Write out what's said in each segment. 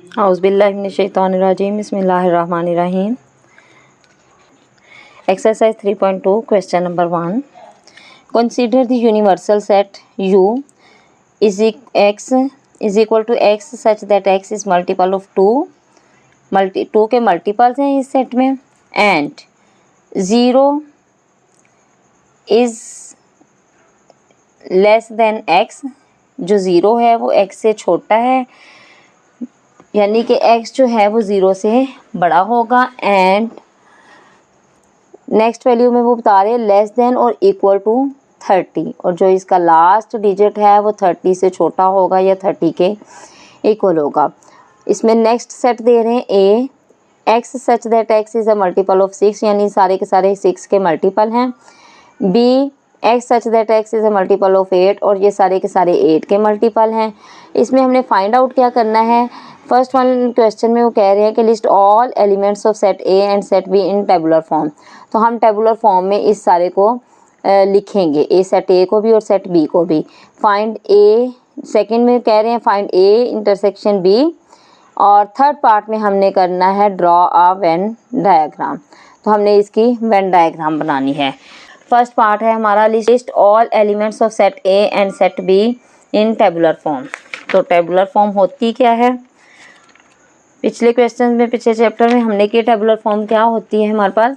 औज़ुबिल्लाहि मिनश्शैतानिर्रजीम बिस्मिल्लाहिर्रहमानिर्रहीम। Exercise 3.2 question number 1. Consider the universal set U x is equal to x such that x is multiple of 2 के multiples हैं इस set में, and 0 is less than x, जो 0 है वो x से छोटा है, यानी कि x जो है वो 0 से बड़ा होगा, एंड नेक्स्ट वैल्यू में वो बता रहे हैं लेस देन और इक्वल टू 30, और जो इसका लास्ट डिजिट है वो 30 से छोटा होगा या 30 के इक्वल होगा। इसमें नेक्स्ट सेट दे रहे हैं A X such that X is a multiple of 6, यानी सारे के सारे 6 के मल्टीपल हैं। B X such that X is a multiple of 8, और ये सारे के सारे 8 के मल्टीपल हैं। इसमें हमने फाइंड आउट क्या करना है। फर्स्ट वन क्वेश्चन में वो कह रहे हैं कि list all elements of set A and set be in tabular form, तो हम टेबुलर फॉर्म में इस सारे को लिखेंगे, ए सेट ए को भी और सेट बी को भी। फाइंड ए, सेकंड में कह रहे हैं फाइंड ए इंटरसेक्शन बी, और थर्ड पार्ट में हमने करना है ड्रॉ अ वेन डायग्राम, तो हमने इसकी वेन डायग्राम बनानी है। फर्स्ट पार्ट है हमारा list all elements of set A and set be in tabular form. तो टेबुलर फॉर्म होती क्या है, पिछले क्वेश्चन में पिछले चैप्टर में हमने की टेबुलर फॉर्म क्या होती है हमारे पास।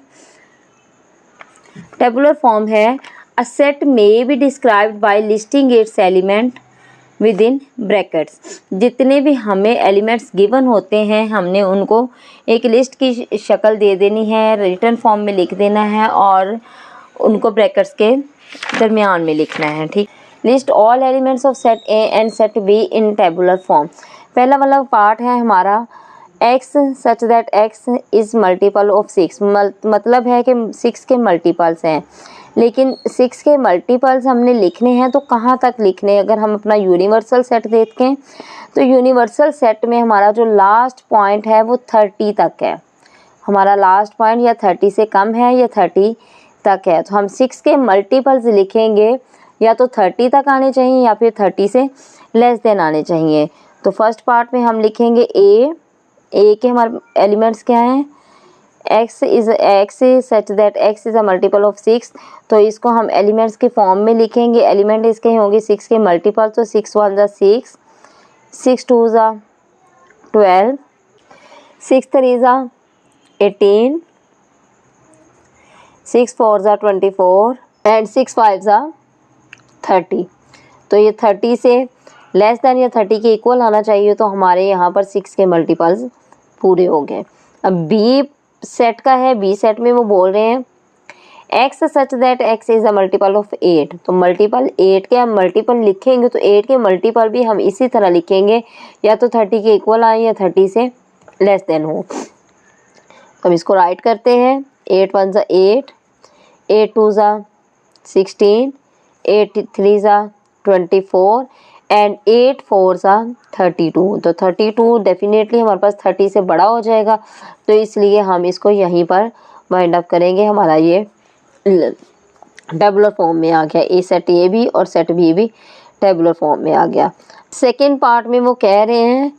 टेबुलर फॉर्म है a set may be described bye listing it's element with in brackets. जितने भी हमें एलिमेंट्स गिवन होते हैं हमने उनको एक लिस्ट की शक्ल दे देनी है, रिटन फॉर्म में लिख देना है और उनको ब्रैकेट्स के दरमियान में लिखना है। ठीक, list all elements of set A and set be in tabular form. पहला वाला पार्ट है हमारा x such that x is multiple of 6, मतलब है कि 6 के मल्टीपल्स हैं, लेकिन 6 के मल्टीपल्स हमने लिखने हैं तो कहाँ तक लिखने हैं। अगर हम अपना यूनिवर्सल सेट देखें तो यूनिवर्सल सेट में हमारा जो लास्ट पॉइंट है वो 30 तक है, हमारा लास्ट पॉइंट या 30 से कम है या 30 तक है। तो हम 6 के मल्टीपल्स लिखेंगे या तो 30 तक आने चाहिए या फिर 30 से लेस देन आने चाहिए। तो फर्स्ट पार्ट में हम लिखेंगे ए के हमारे एलिमेंट्स क्या हैं, x is such that x is a multiple of 6, तो इसको हम एलिमेंट्स के फॉर्म में लिखेंगे। एलिमेंट इसके होंगे 6 के मल्टीपल, तो 6 1 ज़ा 6, 6 2 ज़ा 12, 6 3 ज़ा 18, 6 4 ज़ा 24 एंड 6 5 ज़ा 30। तो ये 30 से लेस दैन या 30 के इक्वल आना चाहिए, तो हमारे यहाँ पर 6 के मल्टीपल्स पूरे हो गए। अब बी सेट का है, बी सेट में वो बोल रहे हैं x such that x is a multiple of 8, तो मल्टीपल 8 के हम मल्टीपल लिखेंगे तो 8 के मल्टीपल भी हम इसी तरह लिखेंगे, या तो 30 के इक्वल आए या 30 से लेस देन हो। हम इसको राइट करते हैं, 8 1 ज़ा 8, 8 2 ज़ा 16, 8 3 ज़ा 24 एंड 8 4 ज़ा 32। तो 32 डेफिनेटली हमारे पास 30 से बड़ा हो जाएगा, तो इसलिए हम इसको यहीं पर वाइंड अप करेंगे। हमारा ये टेबुलर फॉर्म में आ गया, ए सेट ए भी और सेट बी भी टेबुलर फॉर्म में आ गया। सेकेंड पार्ट में वो कह रहे हैं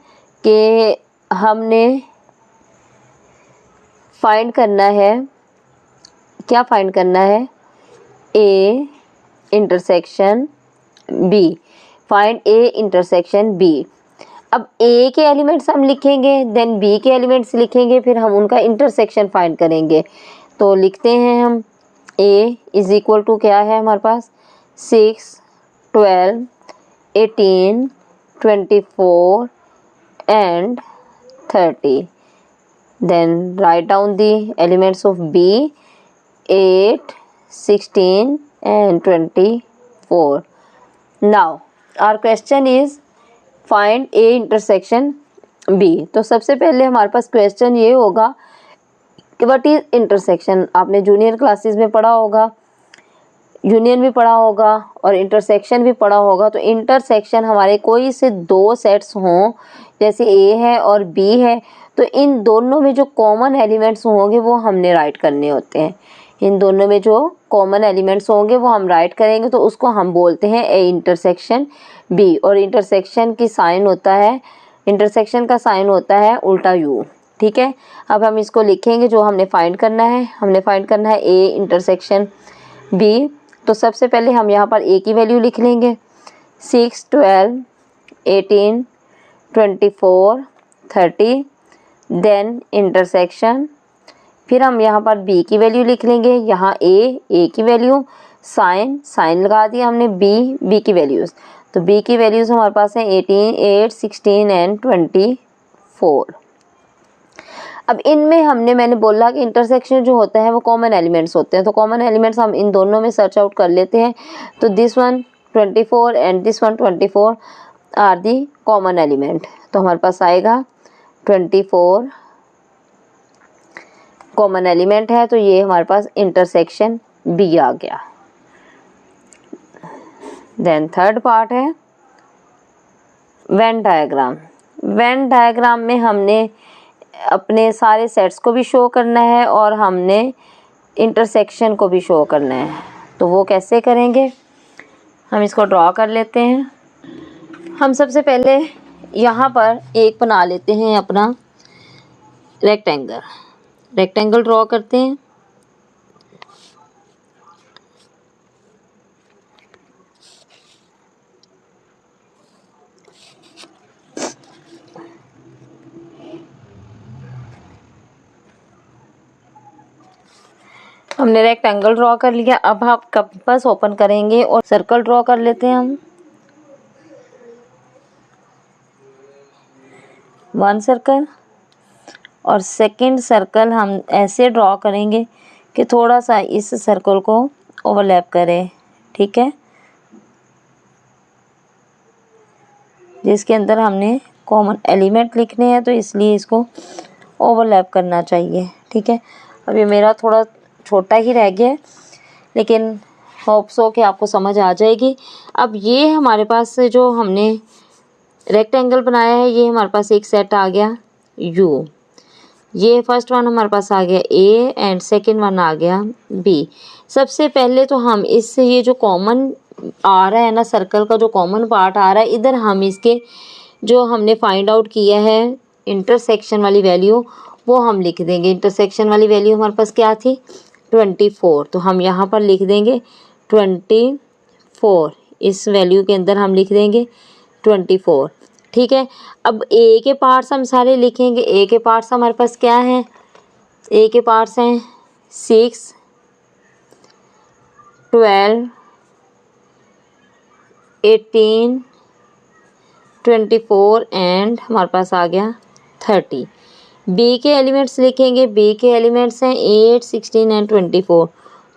कि हमने फाइंड करना है, क्या फाइंड करना है, A intersection B, find A intersection B. अब ए के एलिमेंट्स हम लिखेंगे, देन बी के एलिमेंट्स लिखेंगे, फिर हम उनका इंटरसेक्शन फाइंड करेंगे। तो लिखते हैं हम ए इज़ इक्वल टू क्या है हमारे पास 6 12 18 24 and 30। Then write down the elements of B 8 16 and 24. Now our question is find A intersection B। तो सबसे पहले हमारे पास क्वेश्चन ये होगा कि व्हाट इज इंटरसेक्शन। आपने जूनियर क्लासेस में पढ़ा होगा, यूनियन भी पढ़ा होगा और इंटरसेक्शन भी पढ़ा होगा। तो इंटरसेक्शन हमारे कोई से दो सेट्स हों, जैसे ए है और बी है, तो इन दोनों में जो कॉमन एलिमेंट्स होंगे वो हमने राइट करने होते हैं। इन दोनों में जो कॉमन एलिमेंट्स होंगे वो हम राइट करेंगे, तो उसको हम बोलते हैं ए इंटरसेक्शन बी। और इंटरसेक्शन की साइन होता है इंटरसेक्शन का साइन होता है उल्टा यू। ठीक है, अब हम इसको लिखेंगे जो हमने फाइंड करना है। हमने फाइंड करना है ए इंटरसेक्शन बी। तो सबसे पहले हम यहाँ पर ए की वैल्यू लिख लेंगे 6, 12, 18, 24, 30, देन इंटरसेक्शन। फिर हम यहाँ पर बी की वैल्यू लिख लेंगे, यहाँ ए की वैल्यू, साइन लगा दिया हमने, बी की वैल्यूज़। तो बी की वैल्यूज़ हमारे पास हैं 18, 8, 16 एंड 24। अब इनमें मैंने बोला कि इंटरसेक्शन जो होता है वो कॉमन एलिमेंट्स होते हैं, तो कॉमन एलिमेंट्स हम इन दोनों में सर्च आउट कर लेते हैं। तो this one 24 and this one 24 are the common element. तो हमारे पास आएगा 24 कॉमन एलिमेंट है, तो ये हमारे पास इंटरसेक्शन बी आ गया। देन थर्ड पार्ट है वेन डायग्राम। वेन डायग्राम में हमने अपने सारे सेट्स को भी शो करना है और हमने इंटरसेक्शन को भी शो करना है। तो वो कैसे करेंगे, हम इसको ड्रॉ कर लेते हैं। हम सबसे पहले यहाँ पर एक बना लेते हैं अपना रेक्टेंगल ड्रॉ करते हैं। हमने रेक्टेंगल ड्रॉ कर लिया। अब आप कंपास ओपन करेंगे और सर्कल ड्रॉ कर लेते हैं हम। 1 सर्कल और सेकंड सर्कल हम ऐसे ड्रॉ करेंगे कि थोड़ा सा इस सर्कल को ओवरलैप करे। ठीक है, जिसके अंदर हमने कॉमन एलिमेंट लिखने हैं, तो इसलिए इसको ओवरलैप करना चाहिए। ठीक है, अब ये मेरा थोड़ा छोटा ही रह गया है, लेकिन होप सो कि आपको समझ आ जाएगी। अब ये हमारे पास जो हमने रेक्टेंगल बनाया है, ये हमारे पास एक सेट आ गया यू। ये फर्स्ट वन हमारे पास आ गया ए एंड सेकंड वन आ गया बी। सबसे पहले तो हम इससे ये जो कॉमन आ रहा है ना, सर्कल का जो कॉमन पार्ट आ रहा है, इधर हम इसके जो हमने फाइंड आउट किया है इंटरसेक्शन वाली वैल्यू, वो हम लिख देंगे। इंटरसेक्शन वाली वैल्यू हमारे पास क्या थी 24, तो हम यहाँ पर लिख देंगे 24। इस वैल्यू के अंदर हम लिख देंगे 24। ठीक है, अब ए के पार्ट्स हम सारे लिखेंगे। ए के पार्ट्स हमारे पास क्या हैं, ए के पार्ट्स हैं 6, 12, 18, 24 एंड हमारे पास आ गया 30। बी के एलिमेंट्स लिखेंगे। बी के एलिमेंट्स हैं 8, 16 एंड 24,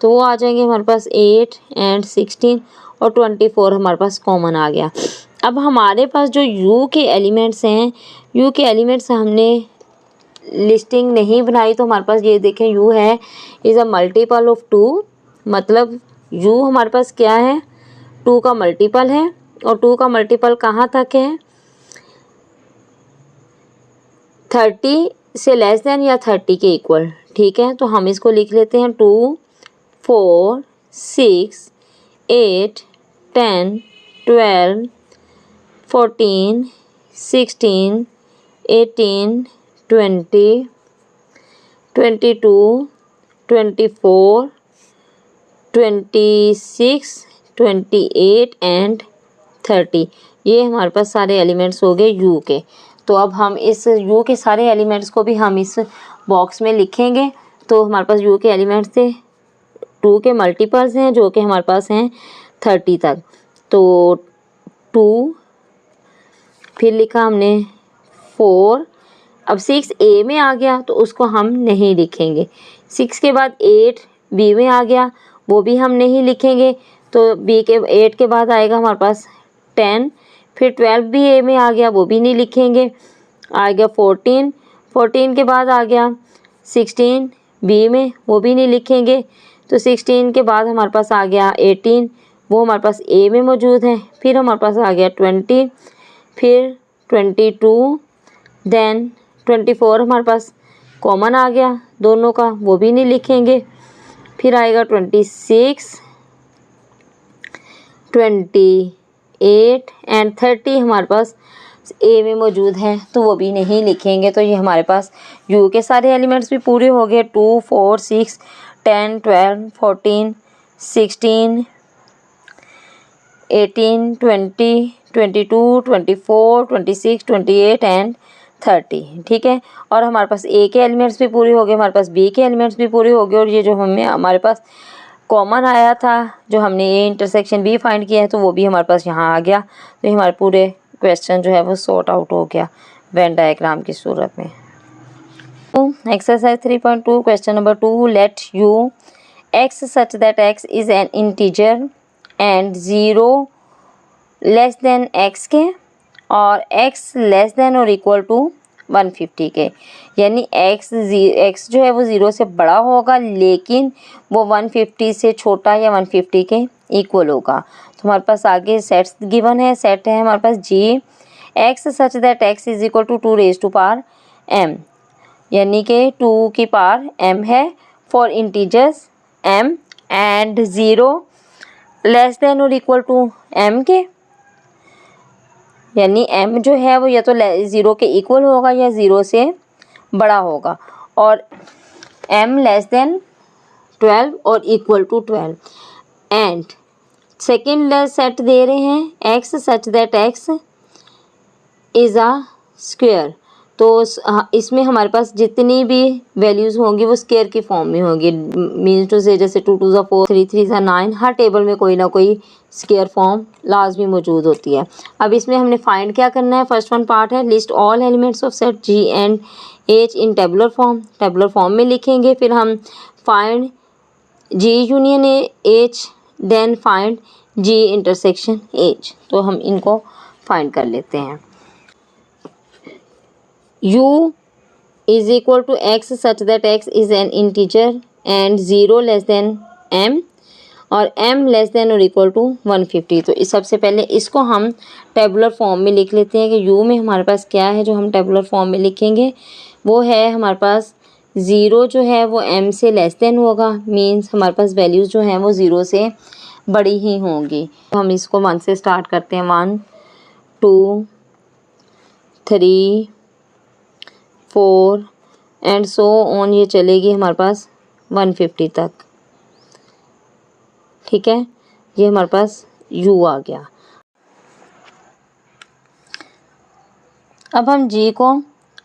तो वो आ जाएंगे हमारे पास 8 एंड 16 और 24 हमारे पास कॉमन आ गया। अब हमारे पास जो यू के एलिमेंट्स हैं, यू के एलिमेंट्स हमने लिस्टिंग नहीं बनाई, तो हमारे पास ये देखें यू है इज़ अ मल्टीपल ऑफ 2। मतलब यू हमारे पास क्या है 2 का मल्टीपल है, और 2 का मल्टीपल कहाँ तक है 30 से लेस देन या 30 के इक्वल। ठीक है, तो हम इसको लिख लेते हैं 2, 4, 6, 8, 10, 12, 14, 16, 18, 20, 22, 24, 26, 28 एंड 30। ये हमारे पास सारे एलिमेंट्स हो गए यू के। तो अब हम इस यू के सारे एलिमेंट्स को भी हम इस बॉक्स में लिखेंगे। तो हमारे पास यू के एलिमेंट्स थे 2 के मल्टीपल्स हैं जो कि हमारे पास हैं 30 तक। तो 2, फिर लिखा हमने 4। अब 6 ए में आ गया तो उसको हम नहीं लिखेंगे। 6 के बाद 8 बी में आ गया, वो भी हम नहीं लिखेंगे। तो बी के 8 के बाद आएगा हमारे पास 10। फिर 12 भी ए में आ गया, वो भी नहीं लिखेंगे। आ गया 14, 14 के बाद आ गया 16 बी में, वो भी नहीं लिखेंगे। तो 16 के बाद हमारे पास आ गया 18, वो हमारे पास ए में मौजूद है। फिर हमारे पास आ गया 20, फिर 22, देन 24 हमारे पास कॉमन आ गया दोनों का, वो भी नहीं लिखेंगे। फिर आएगा 26, 28 एंड 30 हमारे पास ए में मौजूद हैं तो वो भी नहीं लिखेंगे। तो ये हमारे पास यू के सारे एलिमेंट्स भी पूरे हो गए। 2, 4, 6, 10, 12, 14, 16, 18, 20, 22, 24, 26, 28 एंड 30। ठीक है, और हमारे पास ए के एलिमेंट्स भी पूरे हो गए, हमारे पास बी के एलिमेंट्स भी पूरे हो गए, और ये जो हमारे पास कॉमन आया था, जो हमने ए इंटरसेक्शन बी फाइंड किया है, तो वो भी हमारे पास यहाँ आ गया। तो ये हमारे पूरे क्वेश्चन जो है वो सॉर्ट आउट हो गया वेन डायग्राम की सूरत में। Exercise 3.2 question number 2, let you x such that X is an integer and 0 less then x के और एक्स लेस देन और इक्वल टू 150 के, यानी एक्स जो है वो 0 से बड़ा होगा लेकिन वो 150 से छोटा या 150 के इक्वल होगा। तो हमारे पास आगे सेट्स गिवन है। सेट है हमारे पास G X such that X is equal to 2 rays to power m, यानी कि 2 की पावर m है for integers m and 0 less than और इक्वल टू m के, यानी m जो है वो या तो 0 के इक्वल होगा या 0 से बड़ा होगा, और m लेस देन 12 और equal to 12। And second set दे रहे हैं x such that x is a square. तो इसमें हमारे पास जितनी भी वैल्यूज़ होंगी वो स्क्वायर की फॉर्म में होंगी। मीन्स टू से जैसे 2 2 4, 3 3 9, हर टेबल में कोई ना कोई स्क्वायर फॉर्म लाजमी मौजूद होती है। अब इसमें हमने फाइंड क्या करना है। फर्स्ट वन पार्ट है list all elements of set G and H in tabular form. Tabular form में लिखेंगे, फिर हम find G union H, then find G intersection H. तो हम इनको फाइंड कर लेते हैं। u is equal to x such that x is an integer and 0 less than m और m लेस देन और इक्वल टू 150। तो इस सबसे पहले इसको हम टेबुलर फॉर्म में लिख लेते हैं कि u में हमारे पास क्या है जो हम टेबुलर फॉर्म में लिखेंगे। वो है हमारे पास 0 जो है वो m से लेस देन होगा, मीन्स हमारे पास वैल्यूज़ जो हैं वो 0 से बड़ी ही होंगी। तो हम इसको 1 से स्टार्ट करते हैं। 1 2 3 4 एंड सो ऑन, ये चलेगी हमारे पास 150 तक। ठीक है, ये हमारे पास u आ गया। अब हम g को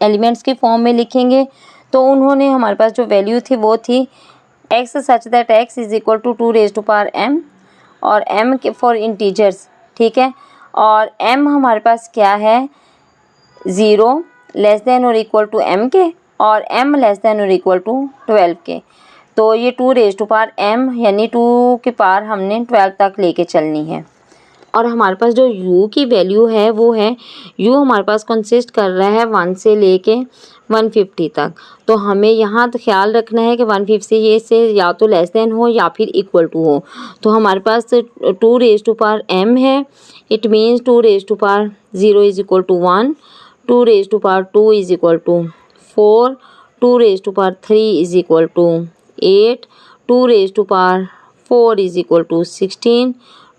एलिमेंट्स के फॉर्म में लिखेंगे। तो उन्होंने हमारे पास जो वैल्यू थी वो थी x such that x is equal to 2 rays to power m और m के फॉर इंटीजर्स। ठीक है, और m हमारे पास क्या है 0 लेस देन और इक्वल टू m के और m लेस देन और इक्वल टू 12 के। तो ये 2 रेज़ टू पावर m यानी 2 की पावर हमने 12 तक लेके चलनी है। और हमारे पास जो u की वैल्यू है वो है u हमारे पास कंसिस्ट कर रहा है 1 से लेके 150 तक। तो हमें यहाँ तो ख्याल रखना है कि 150 से या तो लेस देन हो या फिर इक्वल टू हो। तो हमारे पास 2 रेज़ टू पावर m है, it means 2 rays to power 0 is equal to 1, 2 rays to power 2 is equal to 4, 2 rays to power 3 is equal to 8, 2 rays to power 4 is equal to 16,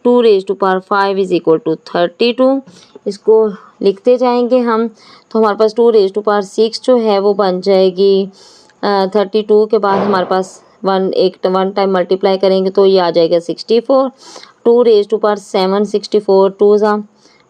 2 rays to power 5 is equal to 32। इसको लिखते जाएंगे हम। तो हमारे पास 2 rays to power 6 जो है वो बन जाएगी 32 के बाद हमारे पास 1 टाइम मल्टीप्लाई करेंगे तो ये आ जाएगा 64। 2 रेज़ टू पावर 7 64, 2 ज़ा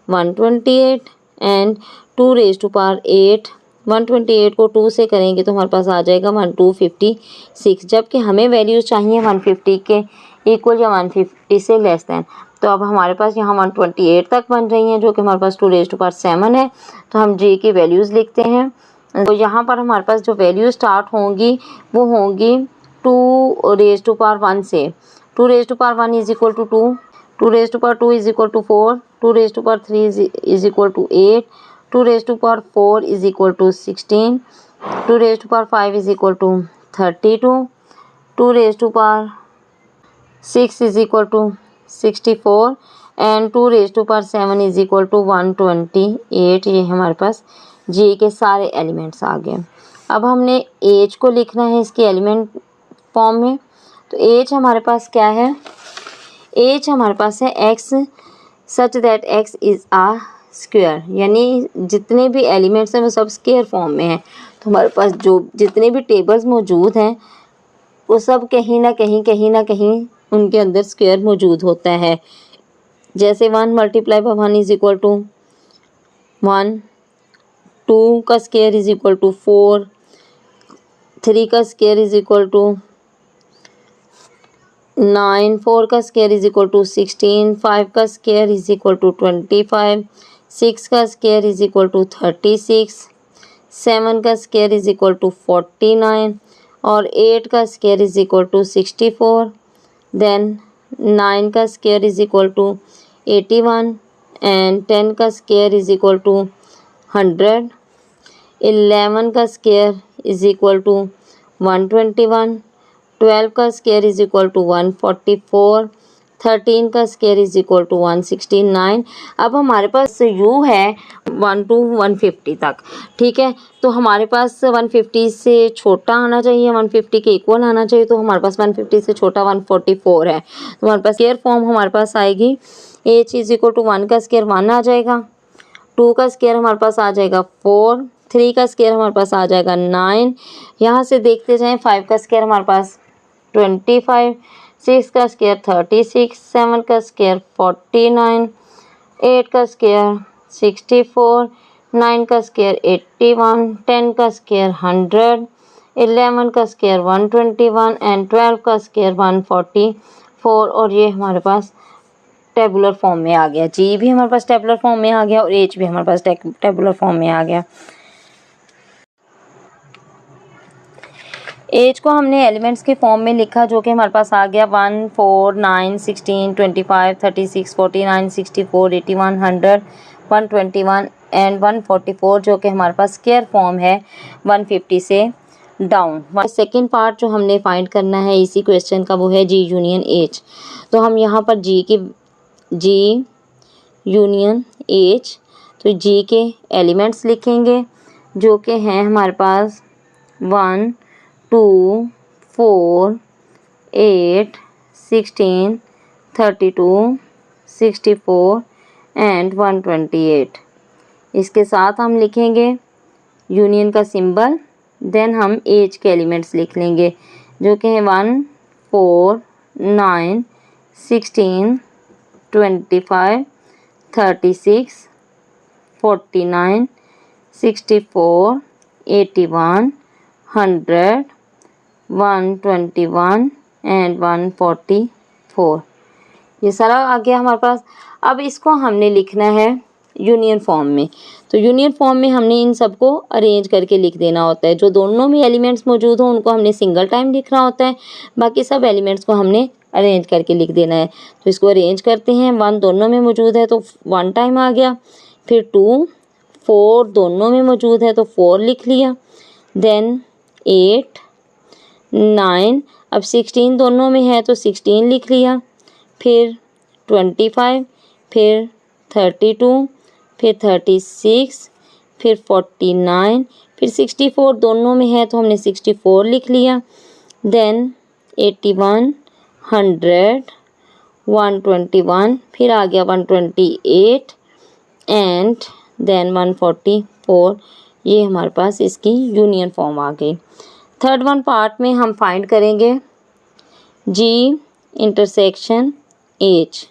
128 एंड 2 रेज़ टू पावर 8 128 को 2 से करेंगे तो हमारे पास आ जाएगा 1256, जबकि हमें वैल्यूज़ चाहिए 150 के इक्वल या 150 से लेस देन। तो अब हमारे पास यहाँ 128 तक बन रही हैं जो कि हमारे पास 2 रेज़ टू पावर 7 है। तो हम जी की वैल्यूज़ लिखते हैं। तो यहाँ पर हमारे पास जो वैल्यू स्टार्ट होंगी वो होंगी 2 रेज़ टू पावर 1 से। 2 rays to power 1 is equal to 2, 2 rays to power 2 is equal to 4, 2 rays to power 3 is equal to 8, 2 rays to power 4 is equal to 16, 2 rays to power 5 is equal to 32, 2 rays to power 6 is equal to 64 and 2 rays to power 7 is equal to 128। ये हमारे पास जी के सारे elements आ गए। अब हमने H को लिखना है इसके एलिमेंट फॉर्म में। तो एच हमारे पास क्या है, एच हमारे पास है X such that X is a square, यानी जितने भी एलिमेंट्स हैं वो सब स्क्वायर फॉर्म में हैं। तो हमारे पास जो जितने भी टेबल्स मौजूद हैं वो सब कहीं ना कहीं उनके अंदर स्क्वायर मौजूद होता है। जैसे 1 multiply by 1 is equal to 1, 2 का स्क्वायर इज इक्वल टू 4, 3 का स्क्वायर इज इक्वल टू 9, 4 का स्क्वायर इज इक्वल टू 16, 5 का स्क्वायर इज इक्वल टू 25, 6 का स्क्वायर इज इक्वल टू 36, 7 का स्क्वायर इज इक्वल टू 49 और 8 का square is equal to 64। Then 9 का square is equal to 81 and 10 का square is equal to 100। 11 का square is equal to 121, 12 का square is equal to 144, 13 का square is equal to 169। अब हमारे पास u है 1 to 150 तक, ठीक है। तो हमारे पास 150 से छोटा आना चाहिए, 150 के इक्वल आना चाहिए। तो हमारे पास 150 से छोटा 144 है। तो हमारे पास स्क्वायर फॉर्म हमारे पास आएगी h इज इक्वल टू 1 का स्क्वायर 1 आ जाएगा, 2 का स्क्वायर हमारे पास आ जाएगा 4, 3 का स्क्वायर हमारे पास आ जाएगा 9। यहाँ से देखते जाएं 5 का स्क्वायर हमारे पास 25, 6 का स्क्वायर 36, 7 का स्क्वायर 49, 8 का स्क्वायर 64, 9 का स्क्वायर 81, 10 का स्क्वायर 100, 11 का स्क्वायर 121 एंड 12 का स्क्वायर 144। और ये हमारे पास टेबुलर फॉर्म में आ गया। जी भी हमारे पास टेबुलर फॉर्म में आ गया और एच भी हमारे पास टेबुलर फॉर्म में आ गया। एज को हमने एलिमेंट्स के फॉर्म में लिखा जो कि हमारे पास आ गया 1, 4, 9, 16, 25, 36, 49, 64, 81, 100, 121 एंड 144 जो कि हमारे पास स्क्वायर फॉर्म है 150 से डाउन। सेकेंड पार्ट जो हमने फाइंड करना है इसी क्वेश्चन का वो है जी यूनियन एच। तो हम यहाँ पर जी यूनियन एच, तो जी के एलिमेंट्स लिखेंगे जो कि हैं हमारे पास 1, 2, 4, 8, 16, 32, 64 एंड 128। इसके साथ हम लिखेंगे यूनियन का सिंबल, देन हम एज के एलिमेंट्स लिख लेंगे जो कि हैं 1, 4, 9, 16, 25, 36, 49, 64, 81, 100, 121 एंड 144। ये सारा आ गया हमारे पास। अब इसको हमने लिखना है यूनियन फॉर्म में। तो यूनियन फॉर्म में हमने इन सबको अरेंज करके लिख देना होता है। जो दोनों में एलिमेंट्स मौजूद हों उनको हमने सिंगल टाइम लिखना होता है, बाकी सब एलिमेंट्स को हमने अरेंज करके लिख देना है। तो इसको अरेंज करते हैं। 1 दोनों में मौजूद है तो 1 टाइम आ गया, फिर 2, 4 दोनों में मौजूद है तो 4 लिख लिया, देन 8, 9, अब 16 दोनों में है तो 16 लिख लिया, फिर 25, फिर 32, फिर 36, फिर 49, फिर 64 दोनों में है तो हमने 64 लिख लिया, देन 81, 100, 121, फिर आ गया 128 एंड देन 144। ये हमारे पास इसकी यूनियन फॉर्म आ गई। थर्ड वन पार्ट में हम फाइंड करेंगे जी इंटरसेक्शन एच।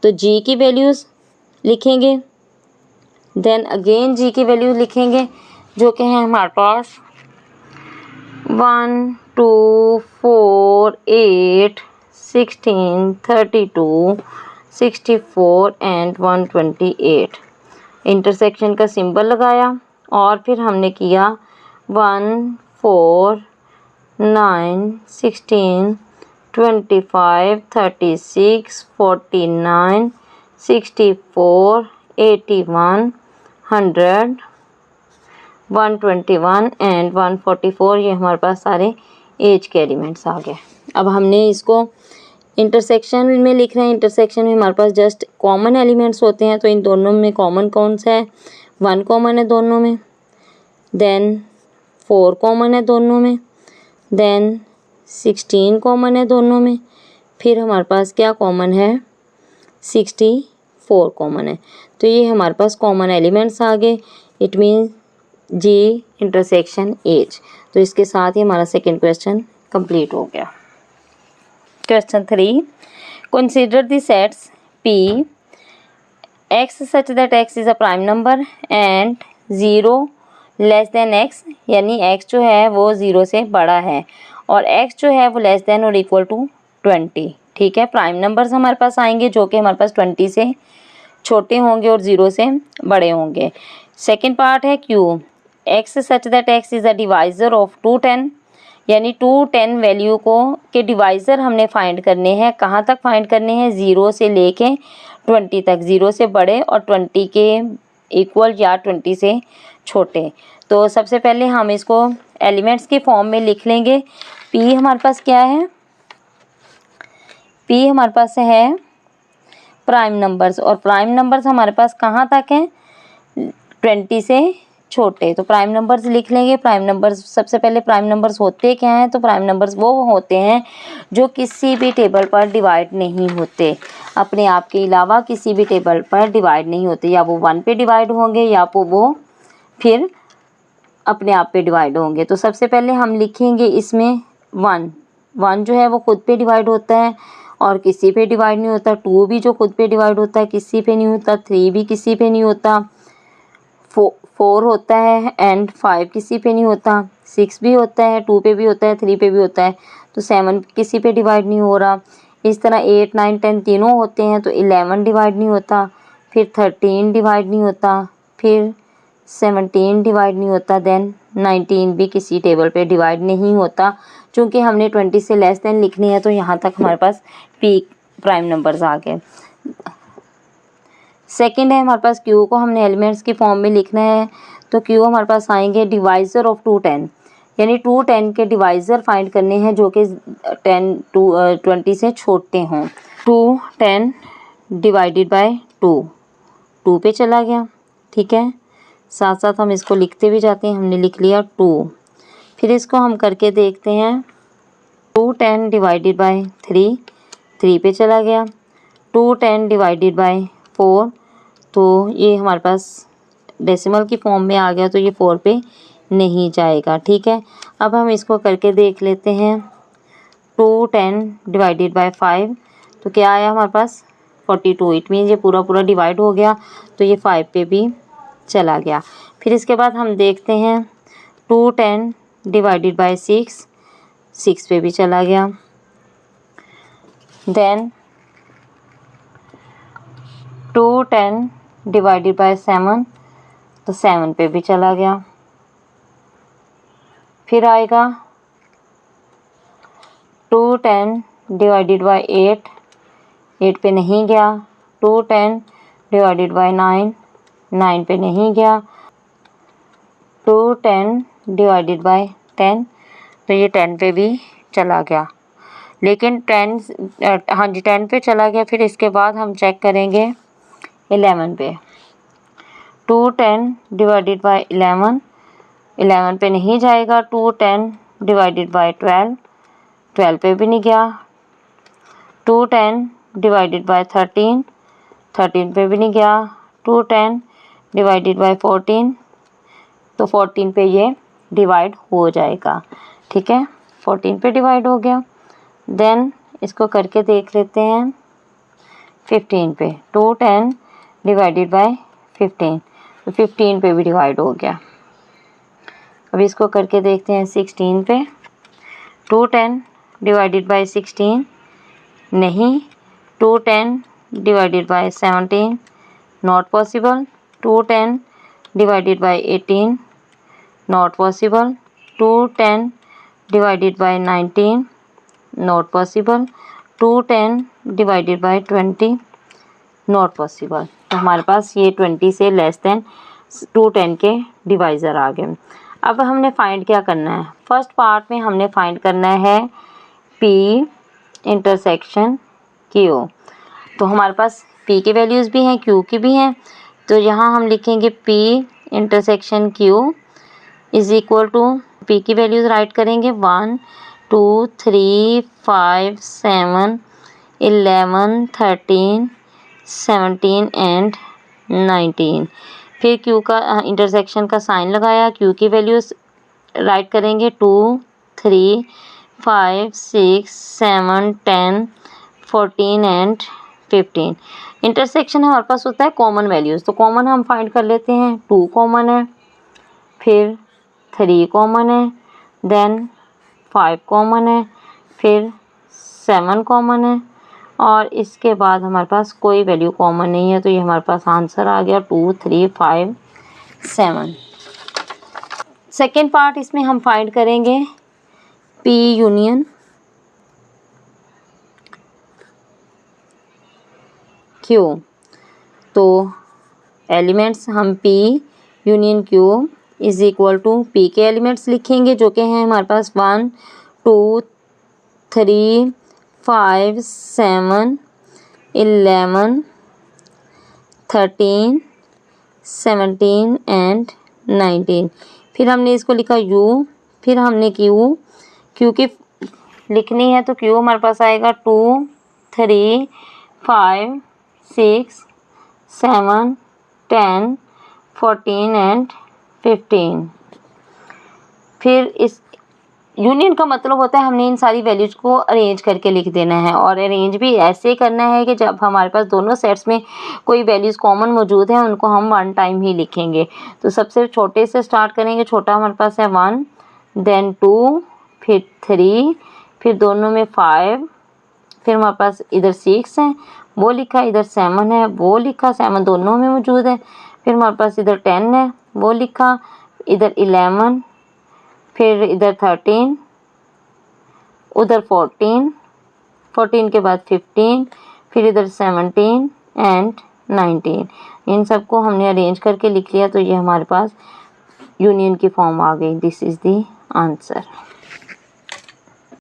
तो जी की वैल्यूज़ लिखेंगे, देन अगेन जी की वैल्यूज लिखेंगे जो कि हैं हमारे पास 1, 2, 4, 8, 16, 32, 64 एंड 128। इंटरसेक्शन का सिंबल लगाया और फिर हमने किया 1, 4, 9, 16, 25, 36, 49, 64, 81, 100, 121 एंड 144। ये हमारे पास सारे एज के एलिमेंट्स आ गए। अब हमने इसको इंटरसेक्शन में लिख रहे हैं। इंटरसेक्शन में हमारे पास जस्ट कॉमन एलिमेंट्स होते हैं, तो इन दोनों में कॉमन कौन सा है? 1 कॉमन है दोनों में, देन 4 कॉमन है दोनों में, देन 16 कॉमन है दोनों में, फिर हमारे पास क्या कॉमन है? 64 कॉमन है। तो ये हमारे पास कॉमन एलिमेंट्स आ गए। It mean G intersection H। तो इसके साथ ही हमारा सेकेंड क्वेश्चन कंप्लीट हो गया। Question 3, consider the sets P x such that x is a prime number and 0 less then x, यानी x जो है वो 0 से बड़ा है और x जो है वो लेस देन और इक्वल टू 20। ठीक है, प्राइम नंबर्स हमारे पास आएंगे जो कि हमारे पास 20 से छोटे होंगे और 0 से बड़े होंगे। सेकेंड पार्ट है Q x such that x is a divisor of 210, यानी 210 वैल्यू को के डिवाइज़र हमने फाइंड करने हैं। कहाँ तक फाइंड करने हैं? 0 से लेके 20 तक, 0 से बड़े और 20 के इक्वल या 20 से छोटे। तो सबसे पहले हम इसको एलिमेंट्स के फॉर्म में लिख लेंगे। P हमारे पास क्या है? P हमारे पास है प्राइम नंबर्स, और प्राइम नंबर्स हमारे पास कहाँ तक हैं? 20 से छोटे। तो प्राइम नंबर्स लिख लेंगे। प्राइम नंबर्स, सबसे पहले प्राइम नंबर्स होते क्या हैं? तो प्राइम नंबर्स वो होते हैं जो किसी भी टेबल पर डिवाइड नहीं होते, अपने आप के अलावा किसी भी टेबल पर डिवाइड नहीं होते। या वो 1 पे डिवाइड होंगे या वो फिर अपने आप पे डिवाइड होंगे। तो सबसे पहले हम लिखेंगे इसमें 1 जो है वो खुद पे डिवाइड होता है और किसी पे डिवाइड नहीं होता। 2 भी जो खुद पे डिवाइड होता है किसी पे नहीं होता। 3 भी किसी पे नहीं होता। 4 होता है एंड 5 किसी पे नहीं होता। 6 भी होता है, 2 पे भी होता है, 3 पे भी होता है। तो 7 किसी पे डिवाइड नहीं हो रहा। इस तरह 8, 9, 10 तीनों होते हैं तो 11 डिवाइड नहीं होता, फिर 13 डिवाइड नहीं होता, फिर 17 डिवाइड नहीं होता, देन 19 भी किसी टेबल पे डिवाइड नहीं होता। चूँकि हमने 20 से लेस देन लिखनी है तो यहाँ तक हमारे पास P प्राइम नंबर्स आ गए। सेकंड है हमारे पास Q को हमने एलिमेंट्स के फॉर्म में लिखना है। तो Q हमारे पास आएंगे डिवाइज़र ऑफ 210, यानी 210 के डिवाइज़र फाइंड करने हैं जो कि 20 से छोटे हों। 210 डिवाइडेड बाय 2 पे चला गया। ठीक है, साथ साथ हम इसको लिखते भी जाते हैं। हमने लिख लिया 2। फिर इसको हम करके देखते हैं। 210 डिवाइडेड बाय 3 पे चला गया। 210 डिवाइडेड बाय 4, तो ये हमारे पास डेसिमल की फॉर्म में आ गया तो ये 4 पे नहीं जाएगा। ठीक है, अब हम इसको करके देख लेते हैं। 210 डिवाइडेड बाय 5, तो क्या आया हमारे पास? 42। इट मीन ये पूरा डिवाइड हो गया तो ये 5 पे भी चला गया। फिर इसके बाद हम देखते हैं 210 डिवाइडेड बाय 6 पे भी चला गया। देन 210 डिवाइडेड बाय 7, तो 7 पे भी चला गया। फिर आएगा 210 डिवाइडेड बाय 8 पे नहीं गया। 210 डिवाइडेड बाय 9 पे नहीं गया। 210 डिवाइडेड बाय 10, तो ये 10 पे भी चला गया। लेकिन 10 पे चला गया। फिर इसके बाद हम चेक करेंगे 11 पे। 210 डिवाइडेड बाय 11 पे नहीं जाएगा। 210 डिवाइडेड बाय 12 पे भी नहीं गया। 210 डिवाइडेड बाय 13 पे भी नहीं गया। 210 डिवाइडेड बाय 14, तो 14 पे ये डिवाइड हो जाएगा। ठीक है, 14 पे डिवाइड हो गया। देन इसको करके देख लेते हैं 15 पे। 210 डिवाइडेड बाय 15, तो 15 पे भी डिवाइड हो गया। अब इसको करके देखते हैं 16 पे। 210 डिवाइडेड बाय 16 नहीं। 210 divided by 17 not possible. 210 divided by 18 not possible. 210 divided by 19 not possible. 210 divided by 20 not possible. तो हमारे पास ये 20 से लेस देन 210 के डिवाइज़र आ गए। अब हमने फाइंड क्या करना है? फर्स्ट पार्ट में हमने फाइंड करना है P इंटरसेक्शन Q। तो हमारे पास P की वैल्यूज़ भी हैं, Q की भी हैं। तो यहाँ हम लिखेंगे P intersection Q is equal to, P की वैल्यूज़ राइट करेंगे 1, 2, 3, 5, 7, 11, 13, 17 एंड 19। फिर क्यू का इंटरसेक्शन का साइन लगाया, क्यू की वैल्यूज राइट करेंगे 2, 3, 5, 6, 7, 10, 14 एंड 15। इंटरसेक्शन हमारे पास होता है कॉमन वैल्यूज़, तो कॉमन हम फाइंड कर लेते हैं। 2 कॉमन है, फिर 3 कॉमन है, देन 5 कॉमन है, फिर 7 कॉमन है, और इसके बाद हमारे पास कोई वैल्यू कॉमन नहीं है, तो ये हमारे पास आंसर आ गया 2, 3, 5, 7। सेकेंड पार्ट इसमें हम फाइंड करेंगे P यूनियन Q। तो एलिमेंट्स हम P union Q is equal to P के एलिमेंट्स लिखेंगे जो कि हैं हमारे पास 1, 2, 3, 5, 7, 11, 13, 17 एंड 19। फिर हमने इसको लिखा U, फिर हमने Q की लिखनी है, तो Q हमारे पास आएगा 2, 3, 5, 6, 7, 10, 14 एंड 15। फिर इस यूनियन का मतलब होता है हमने इन सारी वैल्यूज को अरेंज करके लिख देना है, और अरेंज भी ऐसे करना है कि जब हमारे पास दोनों सेट्स में कोई वैल्यूज कॉमन मौजूद है उनको हम वन टाइम ही लिखेंगे। तो सबसे छोटे से स्टार्ट करेंगे, छोटा हमारे पास है 1, देन 2, फिर 3, फिर दोनों में 5, फिर हमारे पास इधर 6 है वो लिखा, इधर 7 है वो लिखा, 7 दोनों में मौजूद है, फिर हमारे पास इधर 10 है वो लिखा, इधर 11, फिर इधर 13, उधर 14, 14 के बाद 15, फिर इधर 17 एंड 19। इन सबको हमने अरेंज करके लिख लिया, तो ये हमारे पास यूनियन की फॉर्म आ गई। This is the answer.